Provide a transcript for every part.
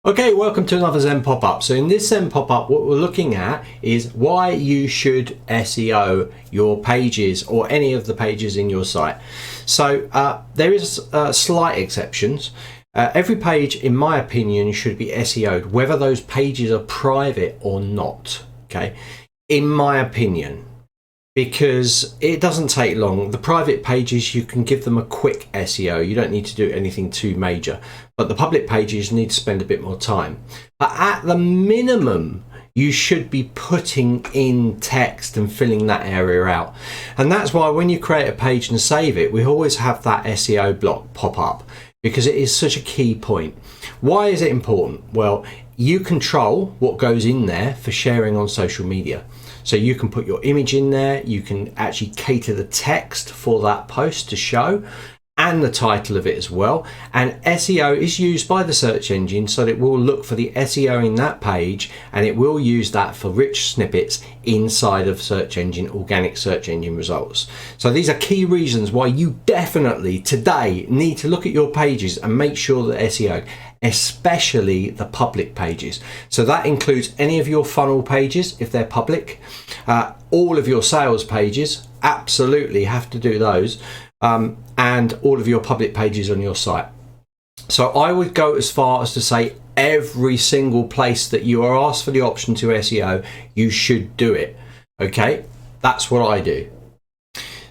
Okay, welcome to another Zen pop-up. So in this Zen pop-up, what we're looking at is why you should SEO your pages or any of the pages in your site. So there is slight exceptions. Every page, in my opinion, should be SEO'd, whether those pages are private or not. Okay, in my opinion, because it doesn't take long. The private pages, you can give them a quick SEO. You don't need to do anything too major. But the public pages need to spend a bit more time. But at the minimum, you should be putting in text and filling that area out. And that's why when you create a page and save it, we always have that SEO block pop up, because it is such a key point. Why is it important? Well, you control what goes in there for sharing on social media. So you can put your image in there, you can actually cater the text for that post to show, and the title of it as well. And SEO is used by the search engine, so that it will look for the SEO in that page, and it will use that for rich snippets inside of organic search engine results. So these are key reasons why you definitely today need to look at your pages and make sure that SEO, especially the public pages. So that includes any of your funnel pages if they're public, all of your sales pages, absolutely have to do those, and all of your public pages on your site. So I would go as far as to say every single place that you are asked for the option to SEO, you should do it. Okay, that's what I do.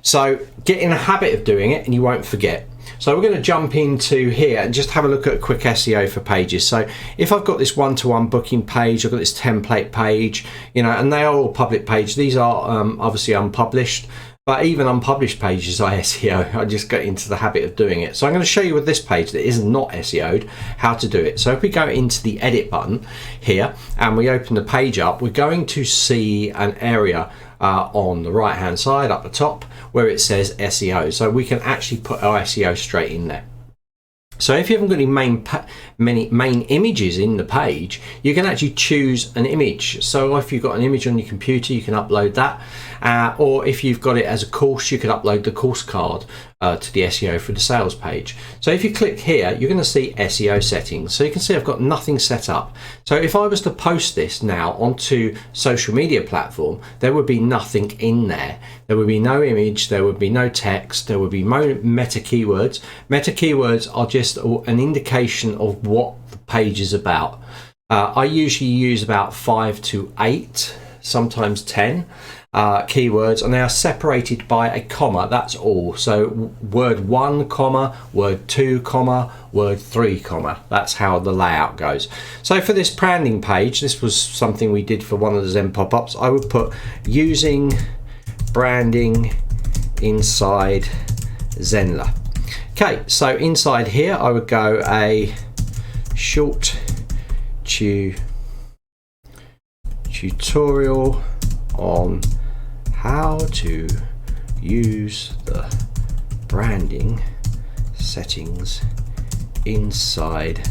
So get in a habit of doing it and you won't forget. So we're going to jump into here and just have a look at a quick SEO for pages. So if I've got this one-to-one booking page, I've got this template page, and they are all public pages. These are obviously unpublished, but even unpublished pages I SEO. I just get into the habit of doing it. So I'm going to show you with this page that is not SEO'd how to do it. So if we go into the edit button here and we open the page up, we're going to see an area on the right hand side up the top where it says SEO. So we can actually put our SEO straight in there. So if you haven't got any main images in the page, you can actually choose an image. So if you've got an image on your computer, you can upload that. Or if you've got it as a course, you could upload the course card to the SEO for the sales page. So if you click here, you're going to see SEO settings. So you can see I've got nothing set up. So if I was to post this now onto social media platform, there would be nothing in there. There would be no image, there would be no text, there would be no meta keywords. Meta keywords are just an indication of what the page is about. I usually use about 5 to 8, sometimes 10 keywords, and they are separated by a comma. That's all. So word 1 comma, word 2 comma, word 3 comma. That's how the layout goes. So for this branding page, this was something we did for one of the Zen pop-ups. I would put using branding inside Zenler. Okay, so inside here I would go a short tutorial on how to use the branding settings inside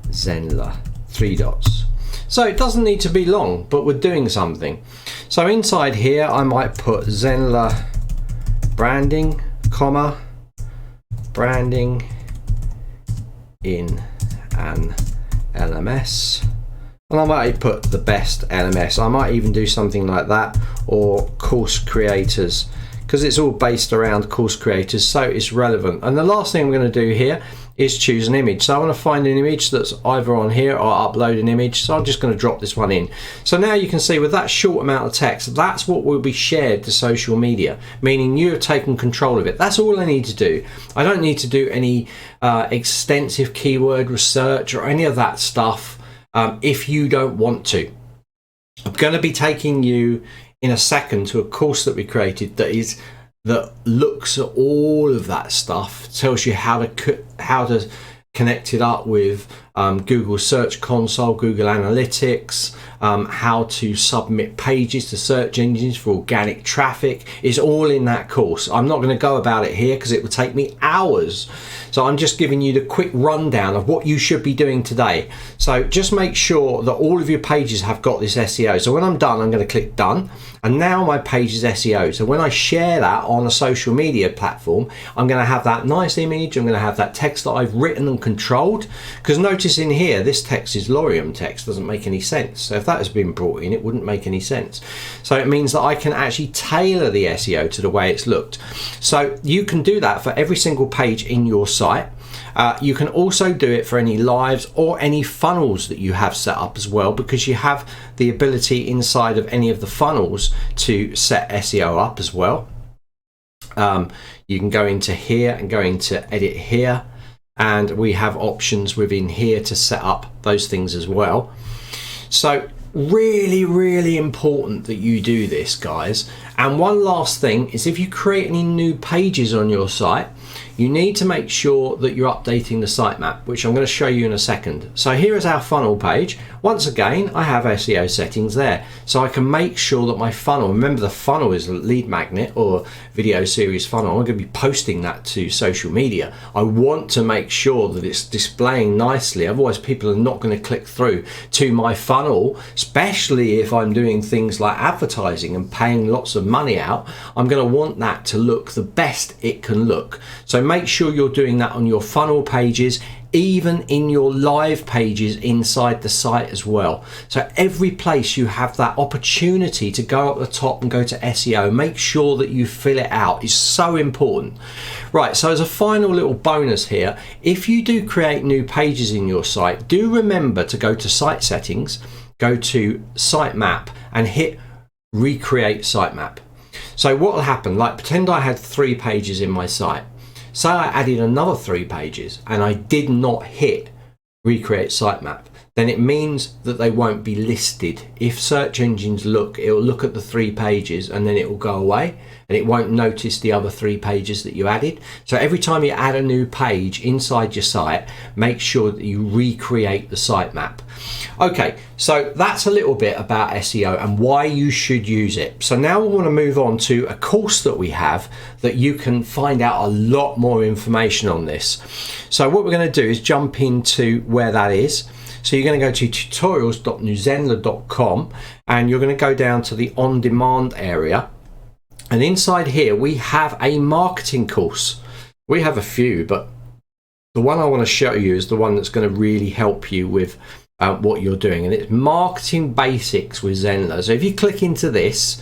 Zenler, 3 dots. So it doesn't need to be long, but we're doing something. So inside here I might put Zenler branding, comma, branding in an LMS, and I might put the best LMS. I might even do something like that, or course creators, because it's all based around course creators, so it's relevant. And the last thing I'm going to do here is choose an image. So I want to find an image that's either on here or upload an image. So I'm just going to drop this one in. So now you can see with that short amount of text, that's what will be shared to social media, meaning you have taken control of it. That's all I need to do. I don't need to do any extensive keyword research or any of that stuff if you don't want to. I'm going to be taking you in a second to a course that we created that looks at all of that stuff, tells you how to connect it up with Google Search Console, Google Analytics, how to submit pages to search engines for organic traffic. It's all in that course. I'm not going to go about it here because it would take me hours. So I'm just giving you the quick rundown of what you should be doing today. So just make sure that all of your pages have got this SEO. So when I'm done, I'm going to click done. And now my page is SEO. So when I share that on a social media platform, I'm going to have that nice image. I'm going to have that text that I've written and controlled. Because notice notice in here, this text is 𝘀𝗵𝗣𝗡 text, doesn't make any sense. So if that has been brought in, it wouldn't make any sense. So it means that I can actually tailor the SEO to the way it's looked. So you can do that for every single page in your site. You can also do it for any lives or any funnels that you have set up as well, because you have the ability inside of any of the funnels to set SEO up as well. You can go into here and go into edit here, and we have options within here to set up those things as well. So really important that you do this, guys. And one last thing is, if you create any new pages on your site, you need to make sure that you're updating the sitemap, which I'm going to show you in a second. So here is our funnel page. Once again, I have SEO settings there, so I can make sure that my funnel, remember the funnel is a lead magnet or video series funnel. I'm going to be posting that to social media. I want to make sure that it's displaying nicely, otherwise people are not going to click through to my funnel, especially if I'm doing things like advertising and paying lots of money out. I'm going to want that to look the best it can look. So make sure you're doing that on your funnel pages, even in your live pages inside the site as well. So every place you have that opportunity to go up the top and go to SEO, make sure that you fill it out. It's so important. Right, so as a final little bonus here, if you do create new pages in your site, do remember to go to site settings, go to sitemap and hit recreate sitemap. So what will happen, like pretend I had 3 pages in my site. Say I added another 3 pages and I did not hit recreate sitemap, then it means that they won't be listed. If search engines look, it will look at the 3 pages and then it will go away and it won't notice the other 3 pages that you added. So every time you add a new page inside your site, make sure that you recreate the sitemap. Okay, so that's a little bit about SEO and why you should use it. So now we want to move on to a course that we have that you can find out a lot more information on this. So what we're going to do is jump into where that is. So you're going to go to tutorials.zenler.com and you're going to go down to the on-demand area. And inside here, we have a marketing course. We have a few, but the one I want to show you is the one that's going to really help you with what you're doing. And it's Marketing Basics with Zenler. So if you click into this,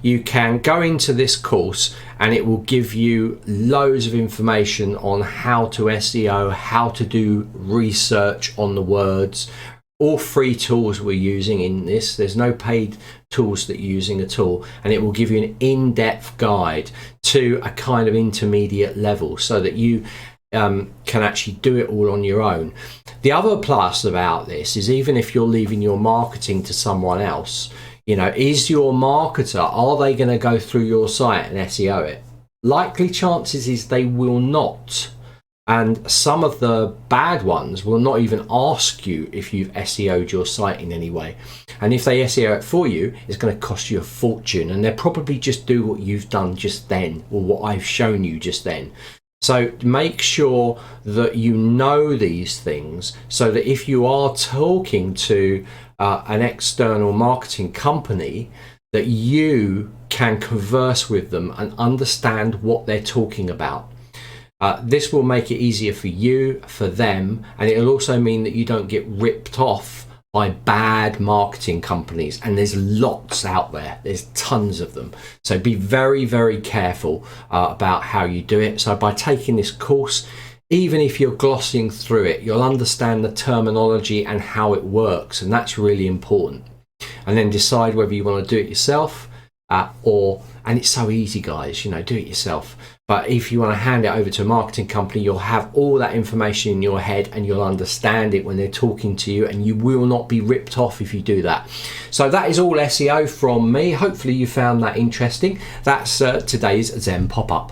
you can go into this course and it will give you loads of information on how to SEO, how to do research on the words. All free tools we're using in this. There's no paid tools that you're using at all, and it will give you an in-depth guide to a kind of intermediate level so that you can actually do it all on your own. The other plus about this is, even if you're leaving your marketing to someone else, you know, is your marketer, are they going to go through your site and SEO it? Likely chances is they will not. And some of the bad ones will not even ask you if you've SEO'd your site in any way. And if they SEO it for you, it's going to cost you a fortune. And they'll probably just do what you've done just then, or what I've shown you just then. So make sure that you know these things, so that if you are talking to an external marketing company, that you can converse with them and understand what they're talking about. This will make it easier for you, for them, and it'll also mean that you don't get ripped off by bad marketing companies. And there's lots out there. There's tons of them. So be very, very careful about how you do it. So by taking this course, even if you're glossing through it, you'll understand the terminology and how it works. And that's really important. And then decide whether you want to do it yourself and it's so easy, guys, you know, do it yourself. But if you want to hand it over to a marketing company, you'll have all that information in your head and you'll understand it when they're talking to you, and you will not be ripped off if you do that. So that is all SEO from me. Hopefully you found that interesting. That's today's Zen pop-up.